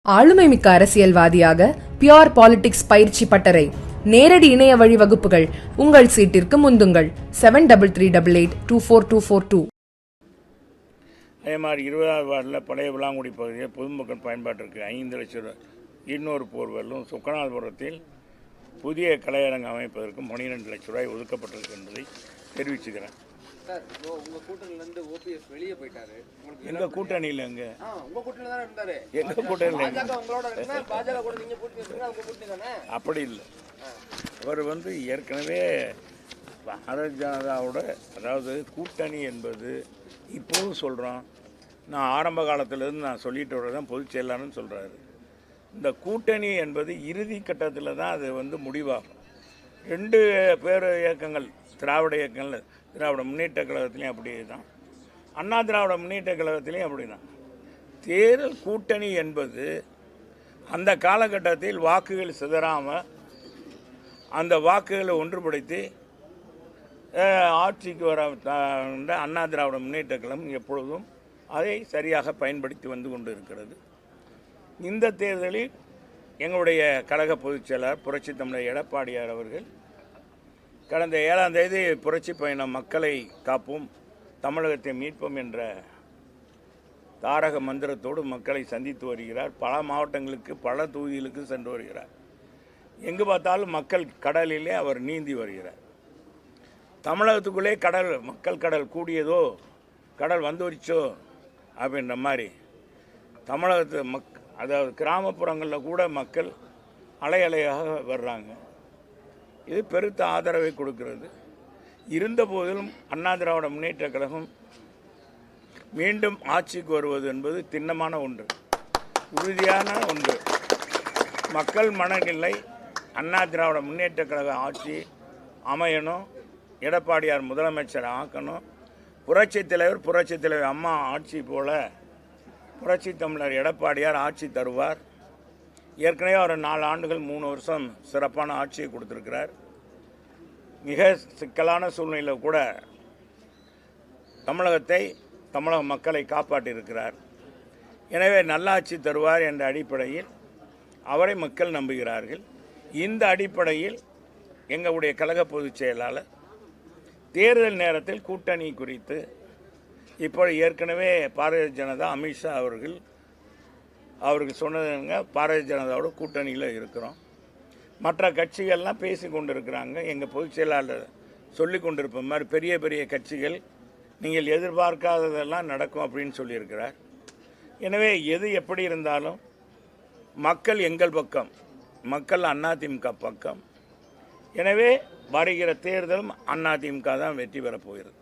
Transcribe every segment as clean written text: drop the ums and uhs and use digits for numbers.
ஆளுமைமிக்க அரசியல்வாதியாக pure politics பயிற்சி பட்டறை நேரடி இணைய வழி வகுப்புகள் உங்கள் சீட்டிற்கு முந்துங்கள் 7338824242. அதே மாதிரி 20வது வார்டில் பழைய விளாங்குடி பகுதியில் பொதுமக்கள் பயன்பாட்டிற்கு 5 லட்சம் ரூபாய் இன்னொரு போர்வெல்லும் சுக்கநாதபுரத்தில் புதிய கலையரங்கு அமைப்பதற்கு 12 லட்சம் ரூபாய் ஒதுக்கப்பட்டிருக்கு என்பதை தெரிவிச்சுக்கிறேன். சார், உங்கள் கூட்டணியிலேருந்து ஓபிஎஸ் வெளியே போயிட்டாரு. எங்கள் கூட்டணியில் எங்கே? உங்கள் கூட்டணியில் தானே இருந்தார். எங்கள் கூட்டணியில் உங்களோட இருந்தால் பாஜக கூட நீங்கள் கூட்டணி இருக்கீங்க, உங்கள் கூட்டணி தானே? அப்படி இல்லை. அவர் ஏற்கனவே பாரதிய ஜனதாவோட, அதாவது கூட்டணி என்பது இப்போவும் சொல்கிறோம், நான் ஆரம்ப காலத்திலேருந்து நான் சொல்லிட்டு வரதான் பொதுச் செயலாளர்னு சொல்கிறாரு. இந்த கூட்டணி என்பது இறுதி கட்டத்தில் தான் அது முடிவாகும். 2 பேர் இயக்கங்கள், திராவிட இயக்கங்கள், திராவிட முன்னேற்ற கழகத்திலையும் அப்படி தான், அண்ணா திராவிட முன்னேற்ற கழகத்திலையும் அப்படி தான். தேர்தல் கூட்டணி என்பது அந்த காலகட்டத்தில் வாக்குகள் சிதறாமல் அந்த வாக்குகளை ஒன்றுபடுத்தி ஆட்சிக்கு வர அண்ணா திராவிட முன்னேற்ற கழகம் எப்பொழுதும் அதை சரியாக பயன்படுத்தி வந்து கொண்டு இருக்கிறது. இந்த தேர்தலில் எங்களுடைய கழக பொதுச் செயலாளர் புரட்சி தமிழர் எடப்பாடியார் அவர்கள் கடந்த 7ஆம் தேதி புரட்சி பயணம் மக்களை காப்போம், தமிழகத்தை மீட்போம் என்ற தாரக மந்திரத்தோடு மக்களை சந்தித்து வருகிறார். பல மாவட்டங்களுக்கு, பல தொகுதிகளுக்கு சென்று வருகிறார். எங்கு பார்த்தாலும் மக்கள் கடலிலே அவர் நீந்தி வருகிறார். தமிழகத்துக்குள்ளே மக்கள் கடல் கூடியதோ, கடல் வந்துருச்சோ அப்படின்ற மாதிரி தமிழகத்து அதாவது கிராமப்புறங்களில் கூட மக்கள் அலை அலையாக வர்றாங்க. இது பெருத்த ஆதரவை கொடுக்கிறது. இருந்த போதிலும் அண்ணா திராவிட முன்னேற்ற கழகம் மீண்டும் ஆட்சிக்கு வருவது என்பது திண்ணமான ஒன்று, உறுதியான ஒன்று. மக்கள் மனநிலை அண்ணா திராவிட முன்னேற்ற கழக ஆட்சி அமையணும், எடப்பாடியார் முதலமைச்சர் ஆக்கணும், புரட்சி தலைவர் அம்மா ஆட்சி போல புரட்சி தமிழர் எடப்பாடியார் ஆட்சி தருவார். ஏற்கனவே அவர் 4 ஆண்டுகள் 3 வருஷம் சிறப்பான ஆட்சியை கொடுத்திருக்கிறார். மிக சிக்கலான சூழ்நிலையில் கூட தமிழக மக்களை காப்பாற்றியிருக்கிறார். எனவே நல்லாட்சி தருவார் என்ற அடிப்படையில் அவரை மக்கள் நம்புகிறார்கள். இந்த அடிப்படையில் எங்களுடைய கழக பொதுச் செயலாளர் தேர்தல் நேரத்தில் கூட்டணி குறித்து இப்போ ஏற்கனவே பாரதிய ஜனதா அமித்ஷா அவருக்கு சொன்னதுங்க, பாரதிய ஜனதாவோட கூட்டணியில் இருக்கிறோம், மற்ற கட்சிகள்லாம் பேசி கொண்டு இருக்கிறாங்க. எங்கள் பொதுச் செயலாளர் சொல்லி கொண்டிருப்ப மாதிரி பெரிய பெரிய கட்சிகள் நீங்கள் எதிர்பார்க்காததெல்லாம் நடக்கும் அப்படின்னு சொல்லியிருக்கிறார். எனவே எது எப்படி இருந்தாலும் மக்கள் எங்கள் பக்கம், மக்கள் அதிமுக பக்கம். எனவே வருகிற தேர்தலும் அதிமுக தான் வெற்றி பெறப் போகிறது.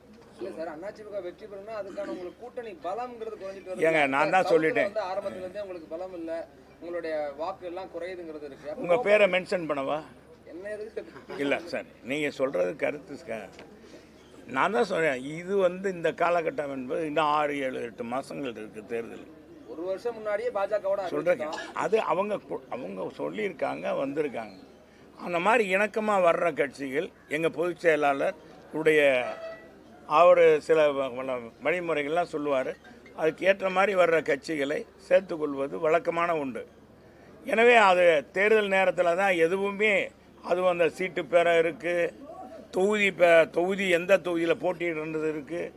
ஏங்க, நான் தான் சொல்லிட்டேன், உங்கள் பேரை மென்ஷன் பண்ணவா? இல்லை சார், நீங்கள் சொல்கிறது கருத்து. நான் தான் சொல்கிறேன், இது இந்த காலகட்டம் என்பது இன்னும் 6, 7, 8 மாதங்கள் இருக்குது தேர்தல். 1 வருஷம் முன்னாடியே பாஜகவோட சொல்கிறேன். அது அவங்க சொல்லியிருக்காங்க, வந்திருக்காங்க. அந்த மாதிரி இணக்கமாக வர்ற கட்சிகள் எங்கள் பொதுச் செயலாளர் உடைய அவர் சில வழிமுறைகள்லாம் சொல்லுவார். அதுக்கு ஏற்ற மாதிரி வர்ற கட்சிகளை சேர்த்துக்கொள்வது வழக்கமான உண்டு. எனவே அது தேர்தல் நேரத்தில் தான் எதுவுமே, அதுவும் அந்த சீட்டு பெற இருக்குது, தொகுதி எந்த தொகுதியில் போட்டியிடுறது இருக்குது,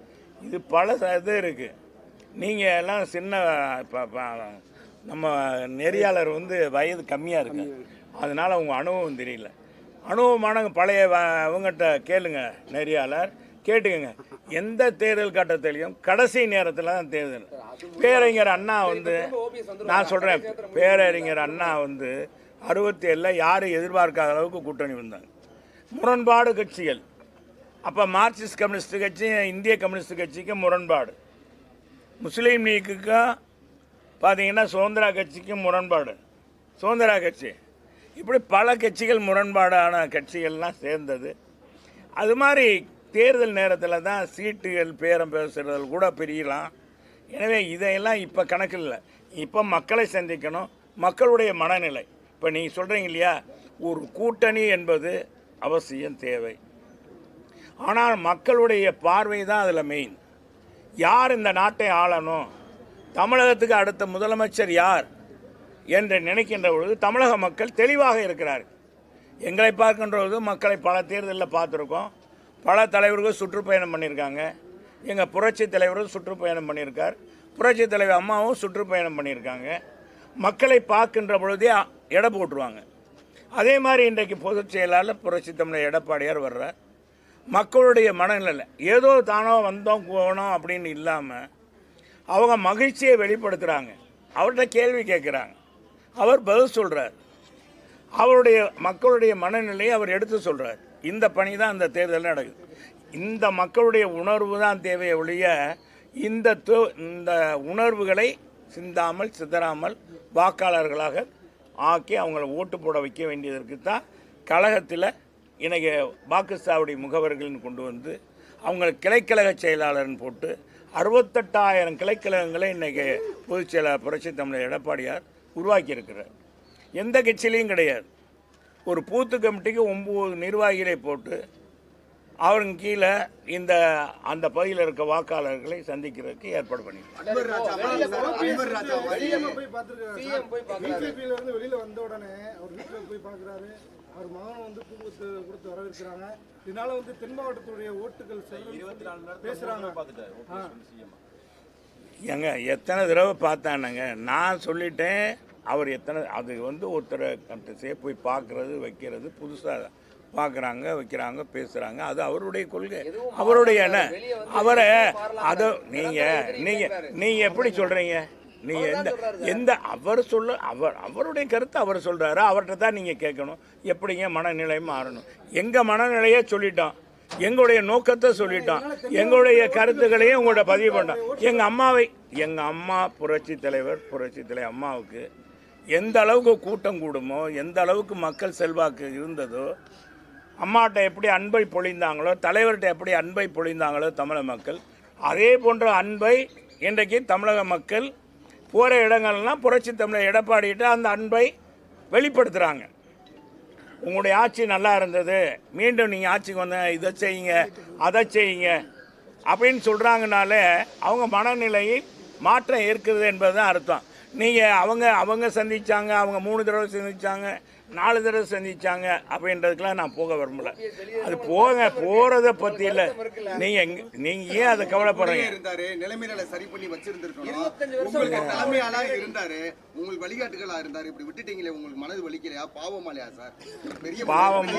இது பல இது இருக்குது. நீங்கள் எல்லாம் சின்ன நம்ம நெறியாளர் வயது கம்மியாக இருக்கு, அதனால் அவங்க அனுபவம் தெரியல. அனுபவமான பழைய அவங்ககிட்ட கேளுங்க, நெறியாளர் கேட்டுக்கங்க. எந்த தேர்தல் கட்டத்திலையும் கடைசி நேரத்தில் தான் தேர்தல். பேரறிஞர் அண்ணா நான் சொல்கிறேன், பேரறிஞர் அண்ணா 67 யாரும் எதிர்பார்க்காத அளவுக்கு கூட்டணி வந்தாங்க. முரண்பாடு கட்சிகள், அப்போ மார்க்சிஸ்ட் கம்யூனிஸ்ட் கட்சி, இந்திய கம்யூனிஸ்ட் கட்சிக்கு முரண்பாடு, முஸ்லீம் லீக்குக்கும் பார்த்தீங்கன்னா சுதந்திரா கட்சிக்கும் முரண்பாடு, சுதந்திரா கட்சி, இப்படி பல கட்சிகள் முரண்பாடான கட்சிகள்லாம் சேர்ந்தது. அது மாதிரி தேர்தல் நேரத்தில் தான் சீட்டுகள் பேரம் பேசுகிறது கூட பிரியலாம். எனவே இதையெல்லாம் இப்போ கணக்கில் இல்லை. இப்போ மக்களை சந்திக்கணும், மக்களுடைய மனநிலை. இப்போ நீங்கள் சொல்கிறீங்க இல்லையா, ஒரு கூட்டணி என்பது அவசியம் தேவை. ஆனால் மக்களுடைய பார்வை தான் அதில் மெயின். யார் இந்த நாட்டை ஆளணும், தமிழகத்துக்கு அடுத்த முதலமைச்சர் யார், என்று நினைக்கின்ற பொழுது தமிழக மக்கள் தெளிவாக இருக்கிறார்கள். எங்களை பார்க்கின்ற பொழுது மக்களை பல தேர்தலில் பார்த்துருக்கோம். பல தலைவர்கள் சுற்றுப்பயணம் பண்ணியிருக்காங்க. எங்கள் புரட்சி தலைவரும் சுற்றுப்பயணம் பண்ணியிருக்கார். புரட்சி தலைவர் அம்மாவும் சுற்றுப்பயணம் பண்ணியிருக்காங்க. மக்களை பார்க்கின்ற பொழுதே எடை போட்டுருவாங்க. அதே மாதிரி இன்றைக்கு பொதுச் செயலாளர் புரட்சி தமிழர் எடப்பாடியார் வர்றார். மக்களுடைய மனநிலை ஏதோ தானோ வந்தோம் போனோம் அப்படின்னு இல்லாமல் அவங்க மகிழ்ச்சியை வெளிப்படுத்துகிறாங்க. அவர்கிட்ட கேள்வி கேட்குறாங்க, அவர் பதில் சொல்கிறார். அவருடைய மக்களுடைய மனநிலையை அவர் எடுத்து சொல்கிறார். இந்த பணி தான் இந்த தேர்தலில் நடக்குது. இந்த மக்களுடைய உணர்வு தான் தேவையை ஒழிய இந்த உணர்வுகளை சிந்தாமல் சிதறாமல் வாக்காளர்களாக ஆக்கி அவங்கள ஓட்டு போட வைக்க வேண்டியதற்கு தான் கழகத்தில் இன்றைக்கி வாக்குச்சாவடி முகவர்கள்னு கொண்டு வந்து அவங்களுக்கு கிளைக்கழக செயலாளர்னு போட்டு 68,000 கிளைக்கழகங்களை இன்றைக்கி பொதுச் செயலாளர் புரட்சி தமிழர் எடப்பாடியார் உருவாக்கியிருக்கிறார். எந்த கட்சியிலையும் கிடையாது. ஒரு பூத்து கமிட்டிக்கு 9 நிர்வாகிகளை போட்டு அவருக்கு கீழே அந்த பகுதியில் இருக்க வாக்காளர்களை சந்திக்கிறதுக்கு ஏற்பாடு பண்ணியிருக்காங்க. வெளியில வந்த உடனே அவர் வீட்டில் போய் பார்க்குறாரு. அவர் மகன் வந்து பூ கொடுத்து வரவேற்கிறாங்க. இதனால வந்து தென் மாவட்டத்துடைய ஓட்டுகள் பேசுறாங்க. ஏங்க எத்தனை தடவை பார்த்தானுங்க. நான் சொல்லிட்டேன். அவர் அது வந்து ஒருத்தரை போய் பார்க்கறது வைக்கிறது புதுசாக பார்க்குறாங்க வைக்கிறாங்க பேசுகிறாங்க. அது அவருடைய கொள்கை, அவருடைய அவரை அதை நீங்கள் எப்படி சொல்கிறீங்க? நீங்கள் எந்த அவருடைய கருத்தை அவர் சொல்கிறாரு. அவர்கிட்ட தான் நீங்கள் கேட்கணும். எப்படிங்க மனநிலை மாறணும்? எங்கள் மனநிலையை சொல்லிட்டோம், எங்களுடைய நோக்கத்தை சொல்லிட்டோம், எங்களுடைய கருத்துக்களையும் உங்களோட பதிவு பண்ணோம். எங்கள் அம்மா புரட்சி தலைவர் அம்மாவுக்கு எந்த அளவுக்கு கூட்டம் கூடுமோ, எந்த அளவுக்கு மக்கள் செல்வாக்கு இருந்ததோ, அம்மாட்ட எப்படி அன்பை பொழிந்தாங்களோ, தலைவர்கிட்ட எப்படி அன்பை பொழிந்தாங்களோ தமிழக மக்கள், அதே போன்ற அன்பை இன்றைக்கு தமிழக மக்கள் போகிற இடங்கள்லாம் புரட்சி தமிழர் எடப்பாடிகிட்ட அந்த அன்பை வெளிப்படுத்துகிறாங்க. உங்களுடைய ஆட்சி நல்லா இருந்தது, மீண்டும் நீங்கள் ஆட்சிக்கு வந்த இதை செய்யுங்க அதை செய்யுங்க அப்படின்னு சொல்கிறாங்கனாலே அவங்க மனநிலையில் மாற்றம் இருக்கிறது என்பது தான் அர்த்தம். நீங்கள் அவங்க சந்தித்தாங்க, அவங்க 3 தடவை சந்தித்தாங்க, 4 தடவை சந்திச்சாங்க அப்படின்றதுக்கெல்லாம் நான் போக விரும்பல. அது போறதை பத்தி இல்ல. நீங்க ஏன் அதை கவலைப்படுறீங்க? நிலைமையில சரி பண்ணி வச்சிருந்திருக்கணும். உங்களுக்கு தலைமையாளா இருந்தாரு, உங்களுக்கு வழிகாட்டுகளா இருந்தாரு. இப்படி விட்டுட்டீங்களே, உங்களுக்கு மனது வலிக்கலையா? பாவமாலையா சார்? பெரிய பாவம்.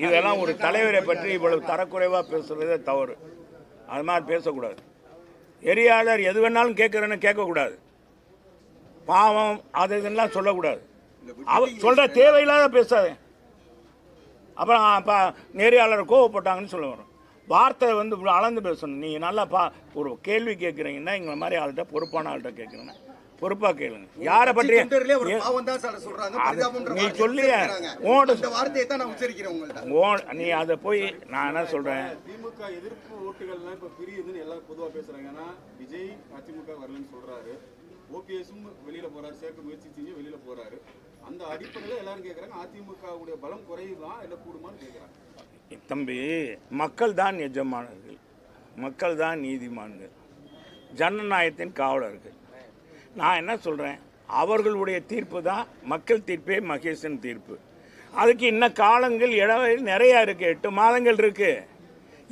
இதெல்லாம் ஒரு தலைவரை பற்றி இவ்வளவு தரக்குறைவா பேசுறதே தவறு. அது மாதிரி பேசக்கூடாது. எரியாளர் எது வேணாலும் கேட்கறேன்னு கேட்கக்கூடாது. பாவம் அது இதெல்லாம் சொல்லக்கூடாது. அவர் சொல்ற தேவையில்லாத பேசாத. அப்புறம் நெறியாளர் கோவப்பட்டாங்கன்னு சொல்ல வரும். வார்த்தை வந்து அளந்து பேசணும். நீங்கள் நல்லா ஒரு கேள்வி கேட்குறீங்கன்னா எங்களை மாதிரி ஆள்கிட்ட பொறுப்பான ஆள்கிட்ட கேட்குறீங்கன்னா பொறுப்பா கேளுங்க. யாரை பற்றி நீ சொல்லி நீ அதை போய் நான் என்ன சொல்றேன். திமுக எதிர்ப்பு ஓட்டுகள்லாம் இப்ப பிரியுதுன்னு எல்லாம் பொதுவா பேசுறாங்க. ஏன்னா விஜய் அதிமுக வரலன்னு சொல்றாரு, ஓபிஎஸும் வெளியில போறாரு, சேர்க்க முயற்சி செஞ்சு வெளியில போறாரு. அந்த அடிப்படையில் எல்லாரும் கேட்கறாங்க, அதிமுகவுடைய பலம் குறையுதான் இல்லை கூடுமான்னு கேட்கறாங்க. தம்பி, மக்கள் தான் எஜமானர்கள், மக்கள் தான் நீதிமான்கள், ஜனநாயகத்தின் காவலர்கள். நான் என்ன சொல்கிறேன், அவர்களுடைய தீர்ப்பு தான் மக்கள் தீர்ப்பே மகேசன் தீர்ப்பு. அதுக்கு இன்னும் காலங்கள் இடைவெளி நிறையா இருக்குது. 8 மாதங்கள் இருக்குது.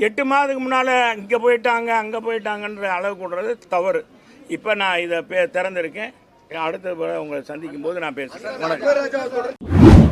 8 மாதத்துக்கு முன்னால் இங்கே போயிட்டாங்க அங்கே போயிட்டாங்கன்ற அளவு கூடுறது தவறு. இப்போ நான் இதை திறந்திருக்கேன். அடுத்த உங்களை சந்திக்கும் போது நான் பேசுகிறேன். வணக்கம்.